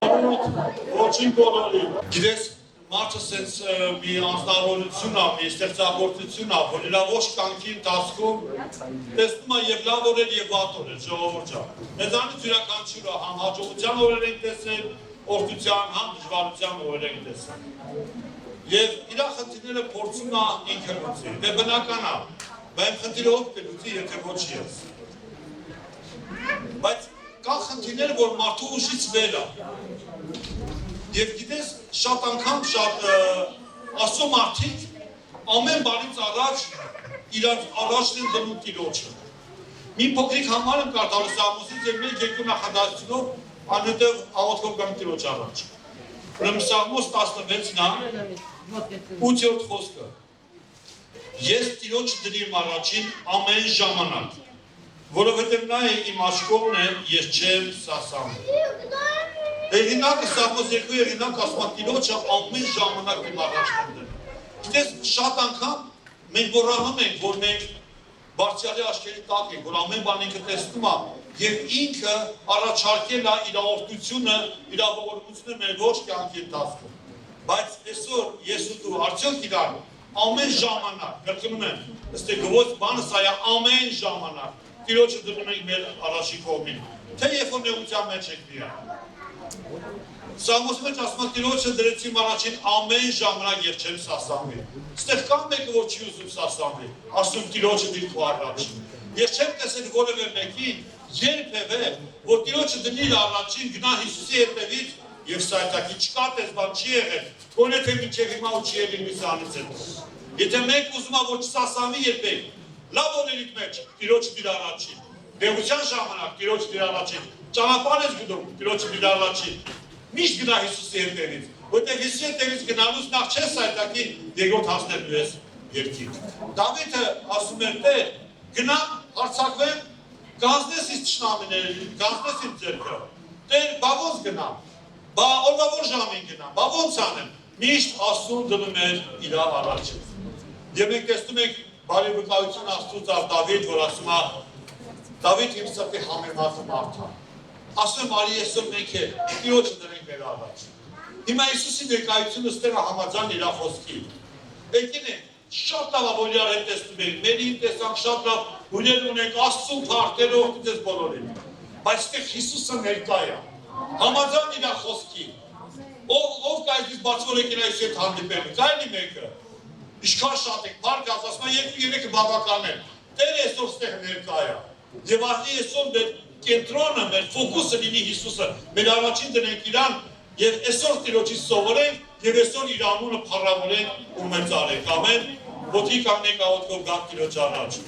Ոչինչ բոլորի։ Գիտես, մարդը սենց մի անձնավորություն է, մի ստեղծագործություն է, որ իրա ոչ կյանքի ընթացքում տեսնում է և լավ օրեր և վատ օրեր, ժողովուրդ ջան։ Մեզանից յուրաքանչյուրը համ հաջողության օրեր ենք տեսել, օրհնության, համ դժվարության օրեր ենք տեսել։ Եվ իրա խնդիրները փորձում է ինքը լուծի։ Դե բնական է, բայց խնդիրը ով կլուծի, եթե ոչ ես։ Բայց կա խնդիրներ, որ մարդու ուժից վեր է։ Եվ գիտես, շատ անգամ շատ ասո մարդիկ ամեն բանից առաջ իրանց առաջն են դնում Տիրոջը։ Մի փոքրիկ համար եմ կարդալու Սաղմոսից եւ մեկ երկու նախադասությունով անհետև աղոթքով գամ Տիրոջ առաջ։ Ուրեմն Սաղմոս 16-ն է 8-րդ խոսքը։ Ես Տիրոջ դրիմ առաջին ամեն ժամանակ, որովհետև նա է իմ աչքովն է, ես չեմ սասանում։ Հեղինակը Սաղմոս 2 հեղինակ ասում է Տիրոջը ամեն ժամանակ իմ առաջն է։ Գիտես, շատ անգամ մենք մոռանում ենք, որ մենք բարձրալի աչքերի տակ ենք, որ ամեն բան ինքը տեսնում է եւ ինքը առաջարկել է իր օրհնությունը, իր ողորմությունը մեր ոչ կյանքի ընթացքում։ Բայց այսօր ես ու դու արդյոք իրար ամեն ժամանակ, կրկնում եմ, ըստ գոհոց բանը սա է ամեն ժամանակ Տիրոջը դնում ենք մեր առաջի կողմին, թե երբ որ նեղության մեջ ենք միայն։ Սաղմոսի մեջ ասում է Տիրոջը դրեցի առաջին ամեն ժամանակ եւ չեմ սասանվի։ Ստեղ կա մեկը, որ չի ուզում սասանվի, ասում Տիրոջը դիր քո առաջին։ Ես չեմ տեսել որևէ մեկին երբևէ, որ Տիրոջը դնի իր առաջին, գնա Հիսուսի հետևից եւ սայտակի չկա տես բան չի եղել, գոնե թե մինչեւ հիմա ու չի եղել միսանից հետո։ Եթե մեկ ուզում է որ չսասանվի երբեք, լավ օրերիդ մեջ Տիրոջը դիր առաջին, նեղության ժամանակ Տիրոջը դիր առաջին, ճանապարհ ես գնում Տիրոջը դիր առաջին, միշտ գնա Հիսուսի հետևից, որտեղ Հիսուսի հետևից գնալուց նախ չես սայտակի երկրորդ հասնելու ես երկինք։ Դավիթը ասում էր Տեր, գնամ, հարձակվեմ, գանձնես ինձ թշնամիներին, գանձնես ինձ ձեռքը։ Տեր, բա ոնց գնամ, բա օրվա որ ժամին գնամ, բա ոնց անեմ, միշտ Աստծուն դնում էր իր առաջին։ Եվ մենք տեսնում ենք բարի վկայություն Աստծուց ավ Դավիթ, որ ասում է Դավիթ իմ սրտի համեմատը մարդ է։ Ասում եմ արի այսօր մենք է Տիրոջը դրենք մեր առաջ։ Հիմա Հիսուսի ներկայությունը ստեղ է համաձայն իր խոսքի։ Եկին ենք, շատ լավ որ իրար հետ տեսնում ենք, մերին տեսանք շատ լավ հույներ ունենք Աստծուն փառքերով դες բոլորին։ Բայց ստեղ Հիսուսը ներկա է։ Համաձայն իր խոսքի։ Ով կա այդպես բացվոր եկին այս հետ հանդիպելու, կայնի մեկը։ Ինչքան շատ եք, փառք ասում է 2-3-ը բավական է։ Տերը այսօր ստեղ ներկա է։ Եվ արդի այսօր մեր կենտրոնը, մեր ֆոկուսը լինի Հիսուսը, մեր առաջին դնենք իրան եւ այսօր Տիրոջից սովորենք եւ այսօր իր անունը փառավորենք ու մեծարենք։ Ամեն։ Ոտքի կանգնենք աղոթքով գանք Տիրոջ առաջ։